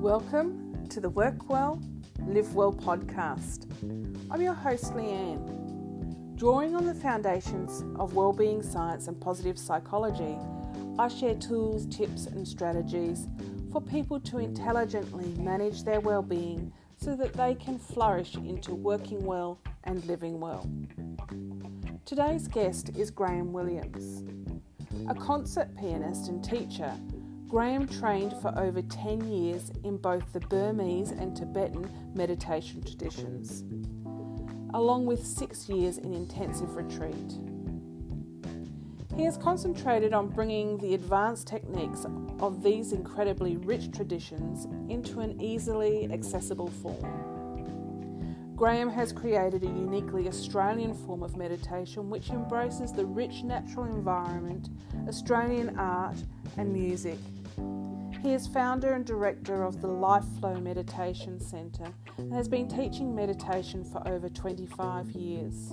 Welcome to the Work Well, Live Well podcast. I'm your host, Leanne. Drawing on the foundations of wellbeing science and positive psychology, I share tools, tips and strategies for people to intelligently manage their wellbeing so that they can flourish into working well and living well. Today's guest is Graham Williams. A concert pianist and teacher, Graham trained for over 10 years in both the Burmese and Tibetan meditation traditions, along with 6 years in intensive retreat. He has concentrated on bringing the advanced techniques of these incredibly rich traditions into an easily accessible form. Graham has created a uniquely Australian form of meditation which embraces the rich natural environment, Australian art and music. He is founder and director of the Lifeflow Meditation Centre and has been teaching meditation for over 25 years.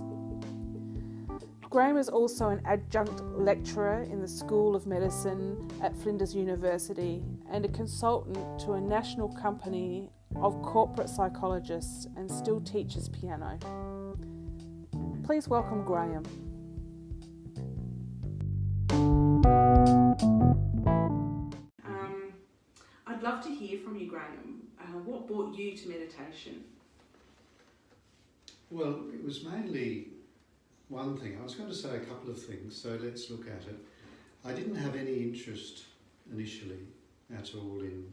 Graham is also an adjunct lecturer in the School of Medicine at Flinders University and a consultant to a national company of corporate psychologists and still teaches piano. Please welcome Graham. I'd love to hear from you, Graham. What brought you to meditation? Well, it was mainly one thing. I was going to say a couple of things, so let's look at it. I didn't have any interest initially at all in,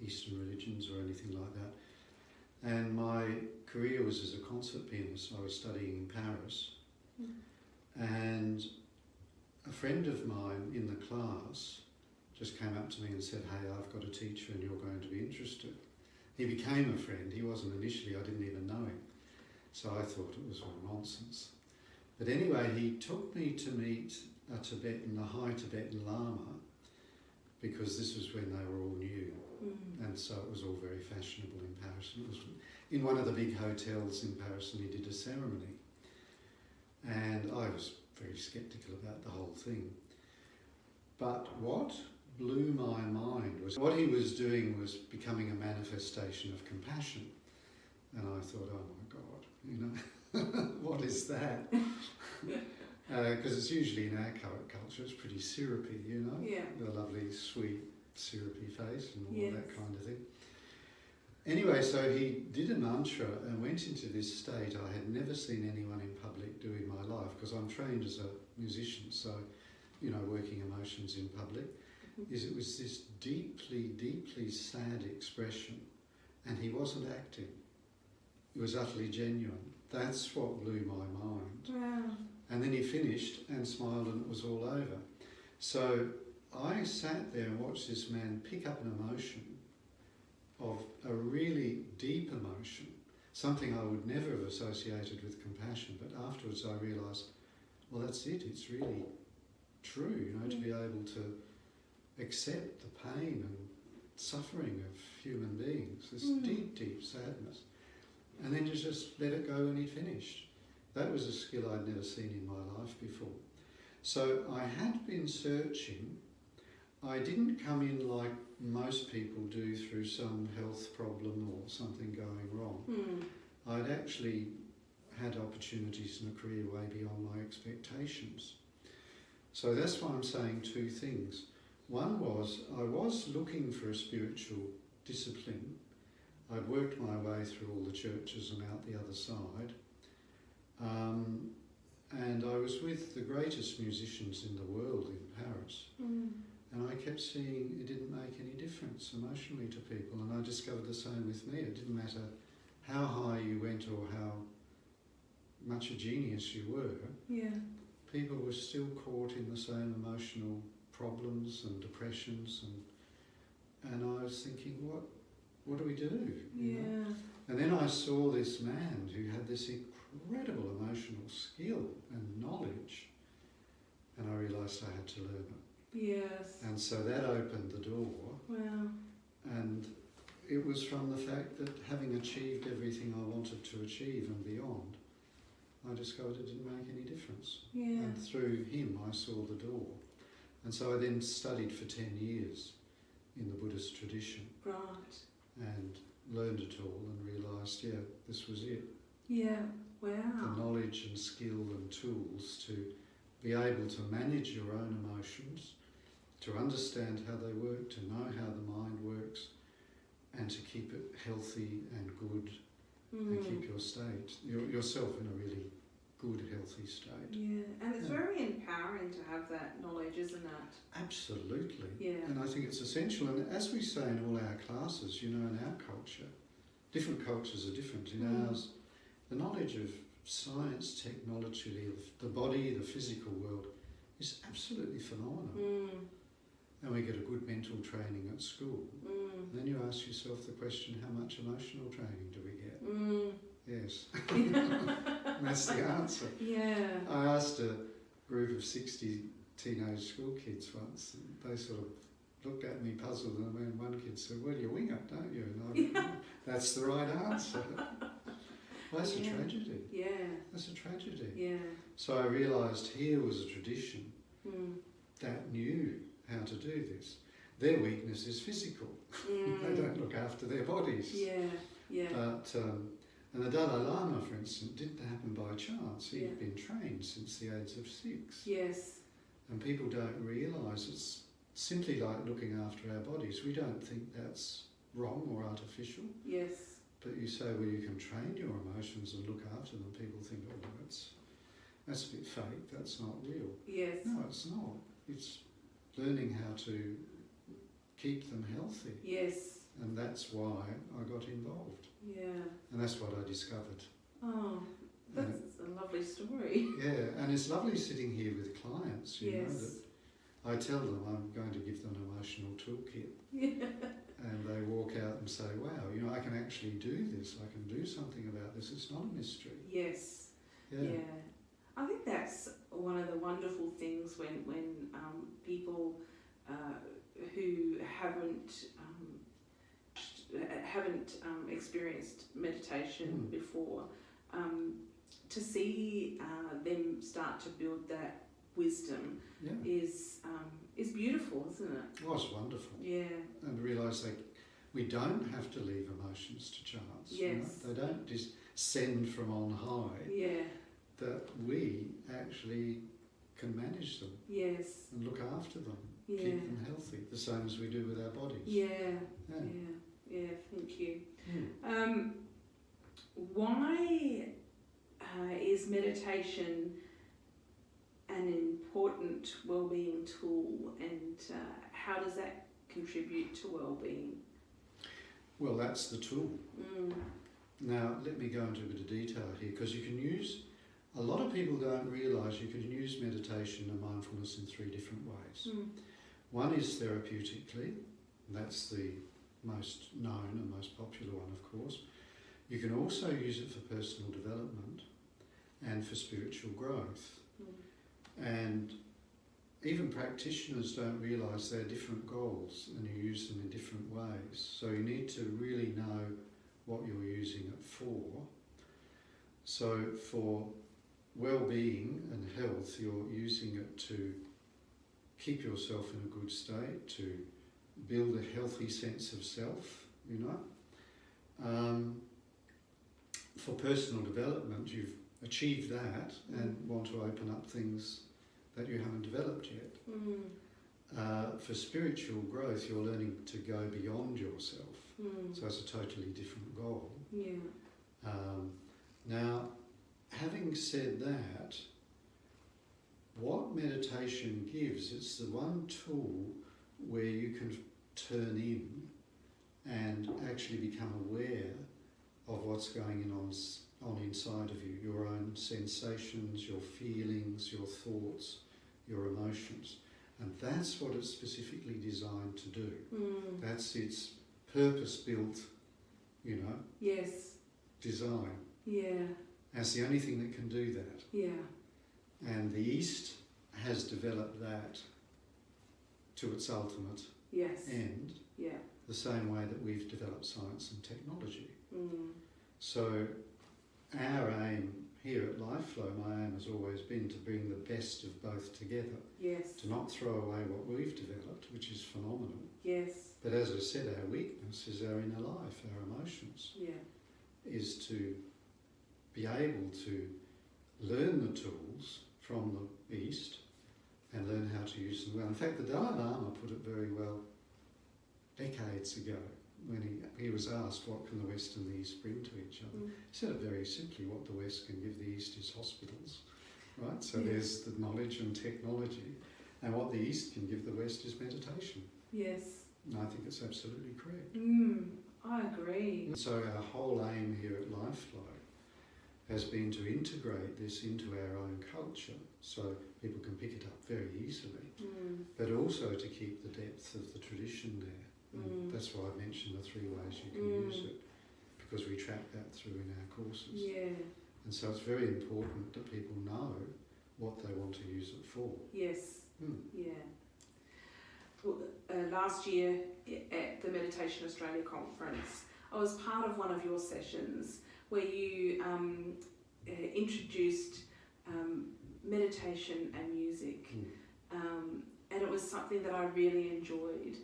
Eastern religions or anything like that. And my career was as a concert pianist. I was studying in Paris. And a friend of mine in the class just came up to me and said, "Hey, I've got a teacher and you're going to be interested." He became a friend. He wasn't initially, I didn't even know him. So I thought it was all nonsense. But anyway, he took me to meet a high Tibetan Lama, because this was when they were all new. And so it was all very fashionable in Paris. And it was in one of the big hotels in Paris, and he did a ceremony. And I was very sceptical about the whole thing. But what blew my mind was what he was doing was becoming a manifestation of compassion. And I thought, oh my God, what is that? Because it's usually in our culture, it's pretty syrupy, Yeah. The lovely, sweet, syrupy face and all that kind of thing. Anyway, so he did a mantra and went into this state I had never seen anyone in public do in my life, because I'm trained as a musician, so, working emotions in public, it was this deeply, deeply sad expression, and he wasn't acting. It was utterly genuine. That's what blew my mind. Wow. And then he finished and smiled, and it was all over. So I sat there and watched this man pick up an emotion of a really deep emotion, something I would never have associated with compassion, but afterwards I realised, well, that's it, it's really true, to be able to accept the pain and suffering of human beings, this deep, deep sadness. And then you just let it go, and he finished. That was a skill I'd never seen in my life before. So I had been searching. I didn't come in like most people do through some health problem or something going wrong. I'd actually had opportunities in a career way beyond my expectations. So that's why I'm saying two things. One was, I was looking for a spiritual discipline. I'd worked my way through all the churches and out the other side. And I was with the greatest musicians in the world in Paris. And I kept seeing it didn't make any difference emotionally to people. And I discovered the same with me. It didn't matter how high you went or how much a genius you were. Yeah. People were still caught in the same emotional problems and depressions. And I was thinking, what do we do? Yeah. And then I saw this man who had this incredible emotional skill and knowledge, and I realised I had to learn it. Yes. And so that opened the door. Wow. And it was from the fact that having achieved everything I wanted to achieve and beyond, I discovered it didn't make any difference. Yeah. And through him I saw the door. And so I then studied for 10 years in the Buddhist tradition. Right. And learned it all and realised, yeah, this was it. Yeah. Wow. The knowledge and skill and tools to be able to manage your own emotions, to understand how they work, to know how the mind works, and to keep it healthy and good, and keep your state, yourself in a really good, healthy state. Yeah, and it's very empowering to have that knowledge, isn't it? Absolutely. Yeah. And I think it's essential. And as we say in all our classes, you know, in our culture, different cultures are different. In ours, the knowledge of science, technology, the body, the physical world is absolutely phenomenal. And we get a good mental training at school. And then you ask yourself the question, how much emotional training do we get? Yes. That's the answer. Yeah. I asked a group of 60 teenage school kids once, and they sort of looked at me puzzled, and then one kid said, well, you wing it, don't you? And I went, that's the right answer. Well, that's a tragedy. Yeah. That's a tragedy. Yeah. So I realised here was a tradition that knew how to do this. Their weakness is physical. They don't look after their bodies. Yeah, yeah. But, and the Dalai Lama, for instance, didn't happen by chance. He'd been trained since the age of 6. Yes. And people don't realise it's simply like looking after our bodies. We don't think that's wrong or artificial. Yes. But you say, well, you can train your emotions and look after them. People think, oh, well, that's a bit fake. That's not real. Yes. No, it's not. It's learning how to keep them healthy. Yes. And that's why I got involved. Yeah. And that's what I discovered. Oh, that's a lovely story. Yeah, and it's lovely sitting here with clients, you know, that I tell them I'm going to give them an emotional toolkit. Yeah. And they walk out and say, wow, you know, I can actually do this. I can do something about this. It's not a mystery. Yes. Yeah. I think that's one of the wonderful things when people who haven't experienced meditation before, to see them start to build that wisdom is beautiful, isn't it? Oh, it's wonderful. Yeah. And realise we don't have to leave emotions to chance. Yes. You know? They don't just descend from on high. Yeah. That we actually can manage them. Yes. And look after them. Yeah. Keep them healthy, the same as we do with our bodies. Yeah. Yeah. Yeah. Yeah. Thank you. Why is meditation an important well-being tool, and how does that contribute to well-being? Well, that's the tool. Now, let me go into a bit of detail here, because you can use, a lot of people don't realise you can use meditation and mindfulness in 3 different ways. One is therapeutically, and that's the most known and most popular one, of course. You can also use it for personal development and for spiritual growth. And even practitioners don't realise they're different goals, and you use them in different ways. So you need to really know what you're using it for. So for well-being and health, you're using it to keep yourself in a good state, to build a healthy sense of self, you know. For personal development, you've achieved that and want to open up things that you haven't developed yet. For spiritual growth, you're learning to go beyond yourself. So it's a totally different goal. Yeah. Now, having said that, what meditation gives, it's the one tool where you can turn in and actually become aware of what's going on inside of you, your own sensations, your feelings, your thoughts, your emotions. And that's what it's specifically designed to do. That's its purpose-built, you know, design. Yeah. That's the only thing that can do that. Yeah. And the East has developed that to its ultimate end, the same way that we've developed science and technology. So our aim here at Lifeflow, my aim has always been to bring the best of both together. Yes. To not throw away what we've developed, which is phenomenal. Yes. But as I said, our weakness is our inner life, our emotions. Yeah. Is to be able to learn the tools from the East and learn how to use them well. In fact, the Dalai Lama put it very well decades ago when he was asked what can the West and the East bring to each other. He said it very simply, what the West can give the East is hospitals, right? So there's the knowledge and technology, and what the East can give the West is meditation. Yes. And I think it's absolutely correct. I agree. So our whole aim here at Lifeflow has been to integrate this into our own culture so people can pick it up very easily, but also to keep the depth of the tradition there. And that's why I mentioned the 3 ways you can use it, because we track that through in our courses. Yeah. And so it's very important that people know what they want to use it for. Yes. Yeah. Well, last year at the Meditation Australia conference, I was part of one of your sessions where you introduced meditation and music, and it was something that I really enjoyed.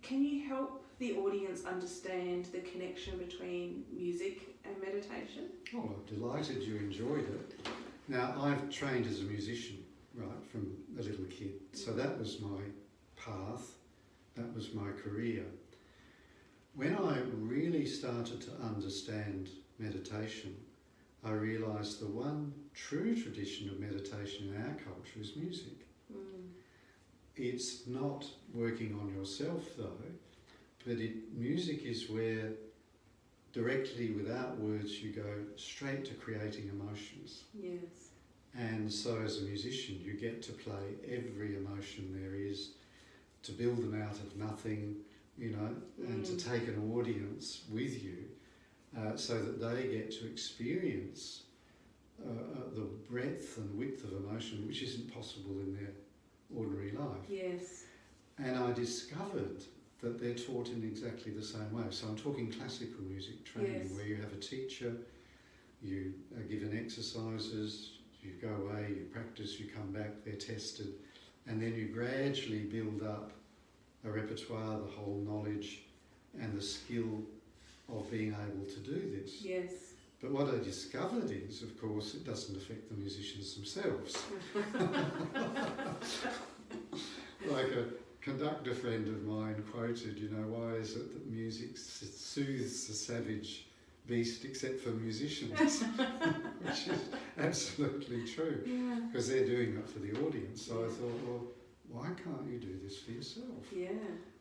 Can you help the audience understand the connection between music and meditation? Oh, I'm delighted you enjoyed it. Now, I've trained as a musician, right, from a little kid, so that was my path, that was my career. When I really started to understand meditation, I realised the one true tradition of meditation in our culture is music. It's not working on yourself though, but music is where directly without words you go straight to creating emotions. Yes. And so as a musician you get to play every emotion there is, to build them out of nothing, you know, and to take an audience with you so that they get to experience the breadth and width of emotion which isn't possible in their ordinary life. Yes. And I discovered that they're taught in exactly the same way. So I'm talking classical music training, where you have a teacher, you are given exercises, you go away, you practice, you come back, they're tested, and then you gradually build up a repertoire, the whole knowledge and the skill of being able to do this. Yes. But what I discovered is, of course, it doesn't affect the musicians themselves. Like a conductor friend of mine quoted, you know, why is it that music soothes the savage beast except for musicians? Which is absolutely true, because they're doing it for the audience. So I thought, well, why can't you do this for yourself? Yeah.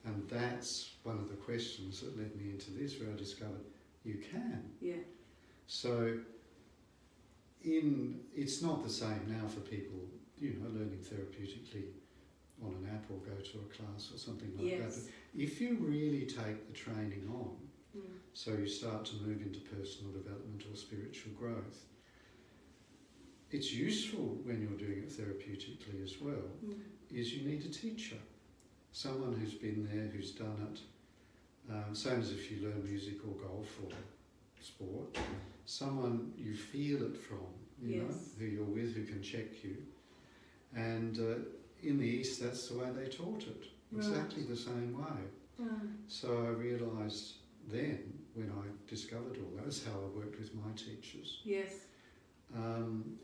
And that's one of the questions that led me into this, where I discovered you can. Yeah. So it's not the same now for people, you know, learning therapeutically on an app or go to a class or something like that. But if you really take the training on, so you start to move into personal development or spiritual growth, it's useful when you're doing it therapeutically as well, is you need a teacher, someone who's been there, who's done it, same as if you learn music or golf or sport, someone you feel it from, you know, who you're with, who can check you. And in the East, that's the way they taught it, exactly the same way. So I realised then, when I discovered all that, that's how I worked with my teachers. Yes.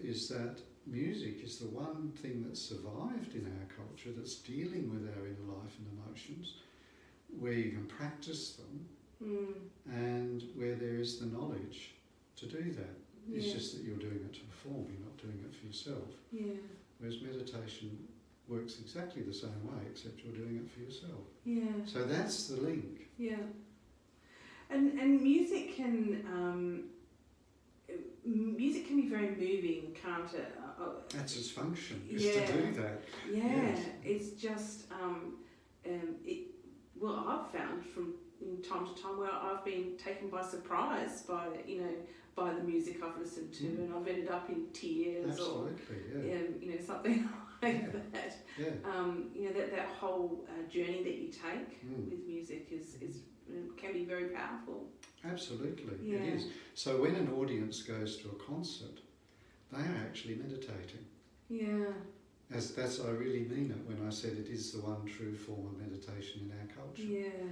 Is that music is the one thing that's survived in our culture that's dealing with our inner life and emotions, where you can practice them and where there is the knowledge to do that. It's just that you're doing it to perform, you're not doing it for yourself. Whereas meditation works exactly the same way, except you're doing it for yourself. So that's the link. And music can be very moving, can't it? That's its function, is to do that. It's just well, I've found from time to time where I've been taken by surprise by the music I've listened to, and I've ended up in tears or something like that. That whole journey that you take with music is can be very powerful. Absolutely, Yeah. it is. So when an audience goes to a concert, they are actually meditating. Yeah. I really mean it when I said it is the one true form of meditation in our culture. Yeah.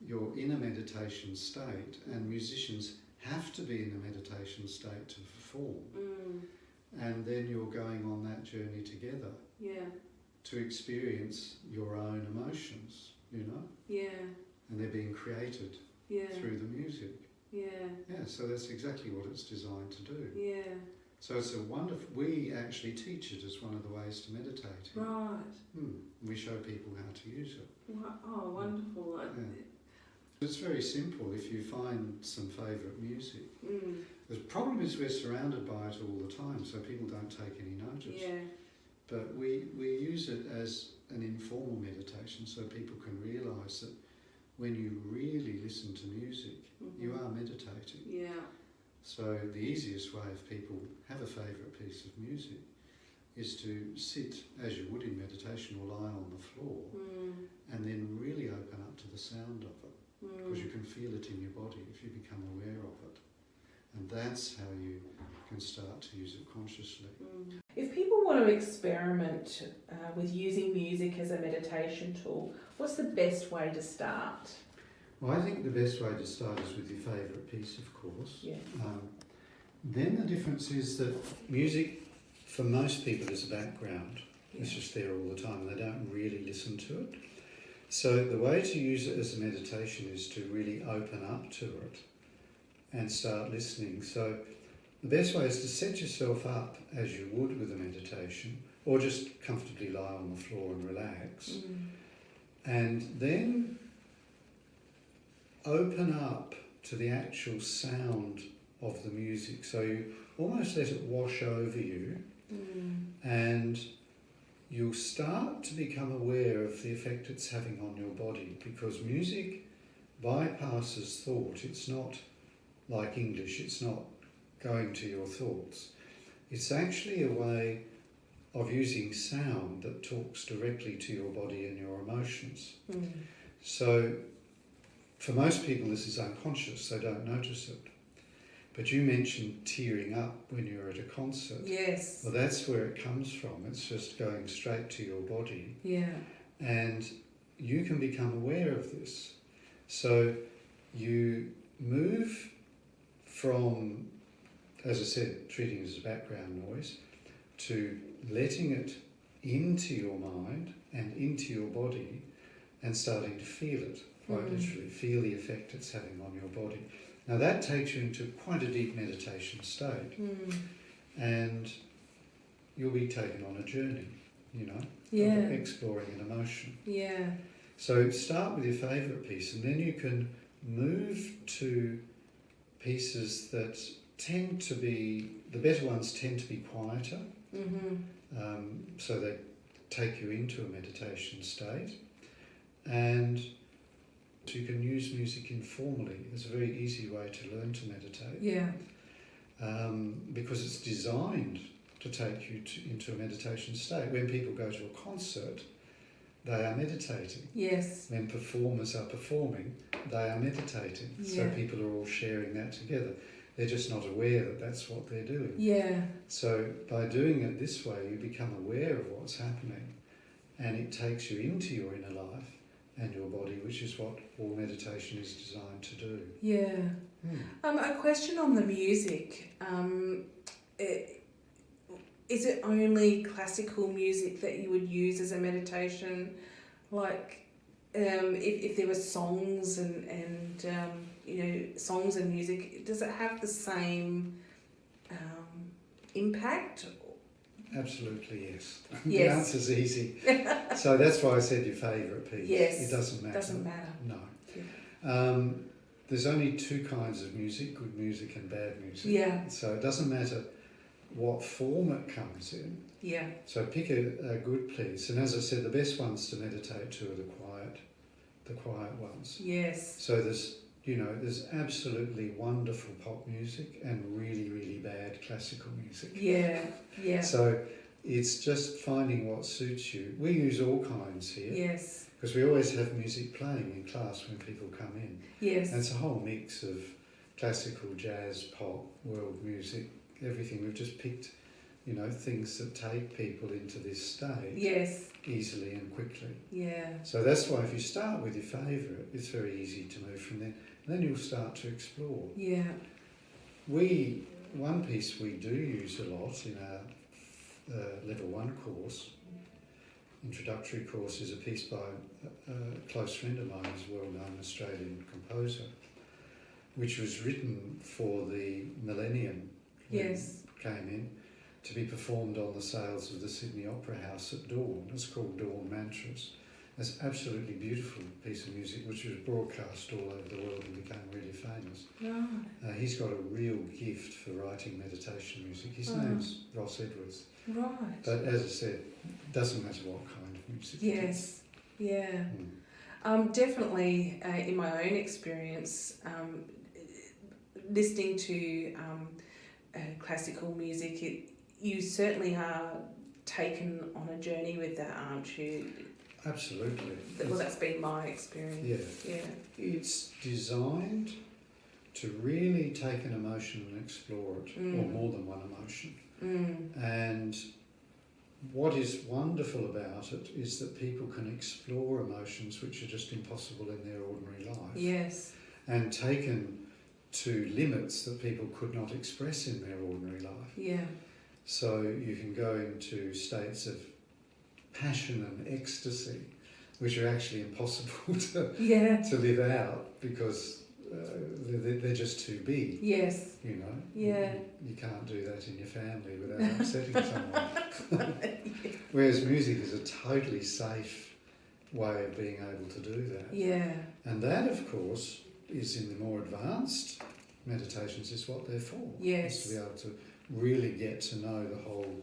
You're in a meditation state, and musicians have to be in a meditation state to perform. And then you're going on that journey together. Yeah. To experience your own emotions, you know? Yeah. And they're being created through the music. Yeah. Yeah, so that's exactly what it's designed to do. Yeah. So it's a wonderful, we actually teach it as one of the ways to meditate. Right. We show people how to use it. Oh, wonderful. Yeah. It's very simple if you find some favourite music. The problem is we're surrounded by it all the time, so people don't take any notice. Yeah. But we use it as an informal meditation so people can realise that when you really listen to music, you are meditating. Yeah. So the easiest way if people have a favourite piece of music is to sit as you would in meditation or lie on the floor and then really open up to the sound of it, because you can feel it in your body if you become aware of it. And that's how you can start to use it consciously. If people want to experiment with using music as a meditation tool, what's the best way to start? Well, I think the best way to start is with your favourite piece, of course. Yeah. Then the difference is that music, for most people, is a background. It's just there all the time. They don't really listen to it. So the way to use it as a meditation is to really open up to it and start listening. So the best way is to set yourself up as you would with a meditation, or just comfortably lie on the floor and relax. And then open up to the actual sound of the music. So you almost let it wash over you, and you'll start to become aware of the effect it's having on your body, because music bypasses thought. It's not like English, it's not going to your thoughts. It's actually a way of using sound that talks directly to your body and your emotions. So for most people this is unconscious, they don't notice it. But you mentioned tearing up when you're at a concert. Yes. Well, that's where it comes from. It's just going straight to your body. Yeah. And you can become aware of this. So you move from, as I said, treating it as a background noise, to letting it into your mind and into your body and starting to feel it, quite literally, feel the effect it's having on your body. Now that takes you into quite a deep meditation state, and you'll be taken on a journey, you know, of exploring an emotion. Yeah. So start with your favourite piece, and then you can move to pieces that tend to be, the better ones tend to be quieter, so they take you into a meditation state, and you can use music informally. It's a very easy way to learn to meditate. Yeah. Because it's designed to take you into a meditation state. When people go to a concert, they are meditating. Yes. When performers are performing, they are meditating. So people are all sharing that together. They're just not aware that that's what they're doing. Yeah. So by doing it this way, you become aware of what's happening, and it takes you into your inner life and your body, which is what all meditation is designed to do. Yeah. A question on the music. Is it only classical music that you would use as a meditation? Like, if there were songs and songs and music, does it have the same impact? Absolutely, yes. Yes. The answer's easy. So that's why I said your favourite piece. Yes. It doesn't matter. Doesn't matter. No. Yeah. There's only two kinds of music, good music and bad music. Yeah. So it doesn't matter what form it comes in. Yeah. So pick a good piece. And as I said, the best ones to meditate to are the quiet ones. Yes. So there's absolutely wonderful pop music and really, really bad classical music. Yeah. Yeah. So it's just finding what suits you. We use all kinds here. Yes. Because we always have music playing in class when people come in. Yes. And it's a whole mix of classical, jazz, pop, world music, everything. We've just picked, things that take people into this state. Yes. Easily and quickly. Yeah. So that's why if you start with your favourite, it's very easy to move from there. And then you'll start to explore. Yeah. One piece we do use a lot in our level 1 course, introductory course, is a piece by a close friend of mine, who's a well-known Australian composer, which was written for the millennium when it came in, to be performed on the sales of the Sydney Opera House at dawn. It's called Dawn Mantras. It's an absolutely beautiful piece of music which was broadcast all over the world and became really famous. Right. He's got a real gift for writing meditation music. His name's Ross Edwards. Right. But as I said, it doesn't matter what kind of music it is. Yeah. Definitely in my own experience, listening to classical music, you certainly are taken on a journey with that, aren't you? Absolutely. Well, that's been my experience. Yeah. It's designed to really take an emotion and explore it, or more than one emotion. And what is wonderful about it is that people can explore emotions which are just impossible in their ordinary life. Yes. And taken to limits that people could not express in their ordinary life. Yeah. So you can go into states of passion and ecstasy, which are actually impossible to live out because they're just too big. Yes. Yeah. You can't do that in your family without upsetting someone. Whereas music is a totally safe way of being able to do that. Yeah. And that, of course, is in the more advanced meditations is what they're for. Yes. Is to be able to really get to know the whole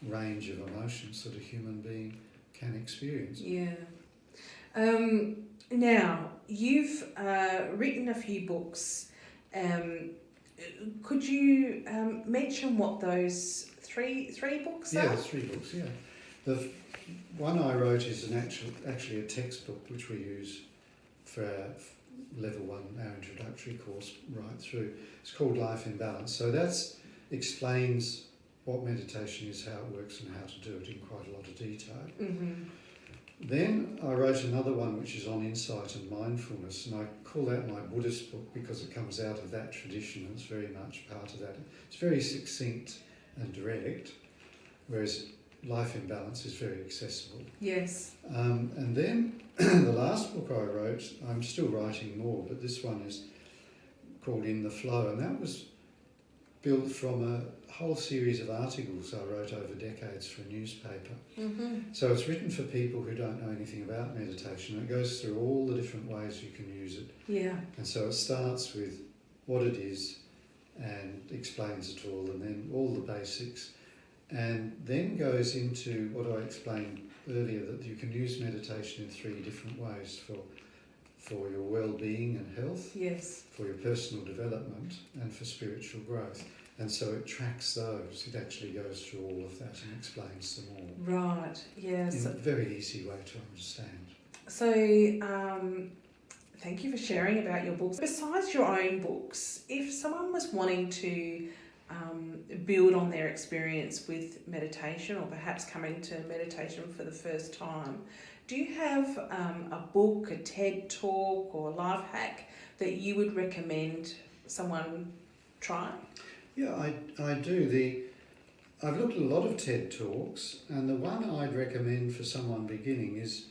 range of emotions that a human being can experience. Yeah. Now, you've written a few books. Could you mention what those three books are? Yeah, there's 3 books, yeah. The one I wrote is actually a textbook which we use for our level 1, our introductory course right through. It's called Life in Balance. So that explains what meditation is, how it works and how to do it in quite a lot of detail. Mm-hmm. Then I wrote another one which is on insight and mindfulness, and I call that my Buddhist book because it comes out of that tradition and it's very much part of that. It's very succinct and direct, whereas Life in Balance is very accessible. Yes. And then the last book I wrote, I'm still writing more, but this one is called In the Flow, and that was built from a whole series of articles I wrote over decades for a newspaper. Mm-hmm. So it's written for people who don't know anything about meditation. It goes through all the different ways you can use it. Yeah. And so it starts with what it is and explains it all, and then all the basics, and then goes into what I explained earlier, that you can use meditation in 3 different ways for your well-being and health, yes, for your personal development, and for spiritual growth. And so it tracks those. It actually goes through all of that and explains them all. Right, yes. In a very easy way to understand. So, thank you for sharing about your books. Besides your own books, if someone was wanting to build on their experience with meditation, or perhaps coming to meditation for the first time, do you have a book, a TED talk or a life hack that you would recommend someone try? Yeah, I do. I've looked at a lot of TED talks, and the one I'd recommend for someone beginning is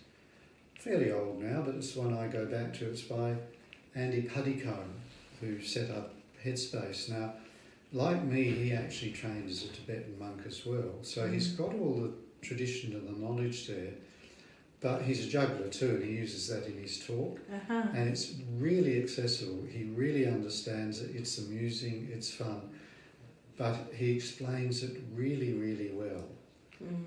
fairly old now, but it's the one I go back to. It's by Andy Puddicombe, who set up Headspace. Now, like me, he actually trained as a Tibetan monk as well, so he's got all the tradition and the knowledge there, but he's a juggler too, and he uses that in his talk, and it's really accessible. He really understands it, it's amusing, it's fun, but he explains it really, really well.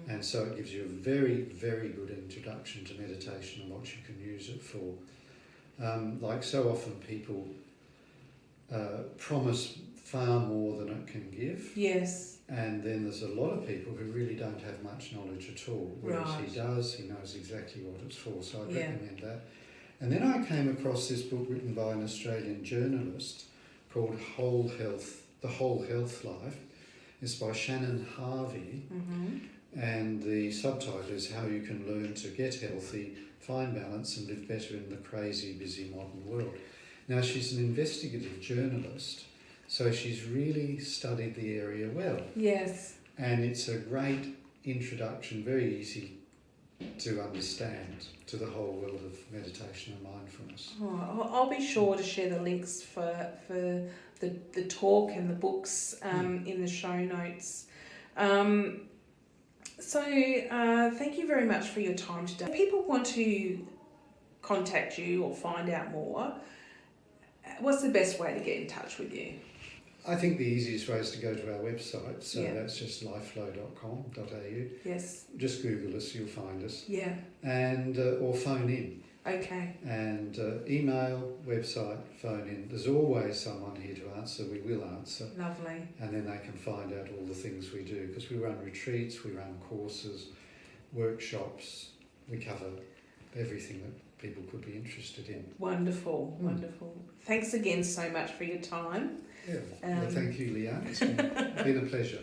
And so it gives you a very, very good introduction to meditation and what you can use it for. Like so often people promise far more than it can give. Yes. And then there's a lot of people who really don't have much knowledge at all, whereas he does, he knows exactly what it's for, so I'd recommend that. And then I came across this book written by an Australian journalist called The Whole Health Life. It's by Shannon Harvey, and the subtitle is How You Can Learn to Get Healthy, Find Balance and Live Better in the Crazy, Busy Modern World. Now, she's an investigative journalist, so she's really studied the area well. Yes. And it's a great introduction, very easy to understand, to the whole world of meditation and mindfulness. Oh, I'll be sure to share the links for the talk and the books in the show notes. So thank you very much for your time today. If people want to contact you or find out more, what's the best way to get in touch with you? I think the easiest way is to go to our website, so that's just lifeflow.com.au. Yes. Just Google us, you'll find us. Yeah. And or phone in. Okay. And email, website, phone in. There's always someone here to answer. We will answer. Lovely. And then they can find out all the things we do, because we run retreats, we run courses, workshops. We cover everything that people could be interested in. Wonderful, wonderful. Thanks again so much for your time. Yeah, well, thank you, Leanne. It's been a pleasure.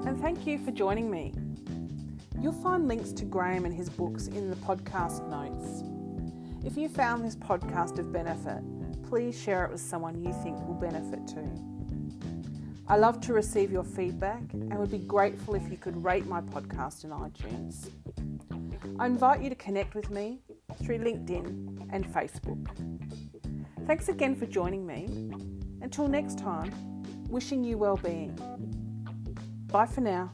And thank you for joining me. You'll find links to Graham and his books in the podcast notes. If you found this podcast of benefit, please share it with someone you think will benefit too. I love to receive your feedback and would be grateful if you could rate my podcast in iTunes. I invite you to connect with me through LinkedIn and Facebook. Thanks again for joining me. Until next time, wishing you well-being. Bye for now.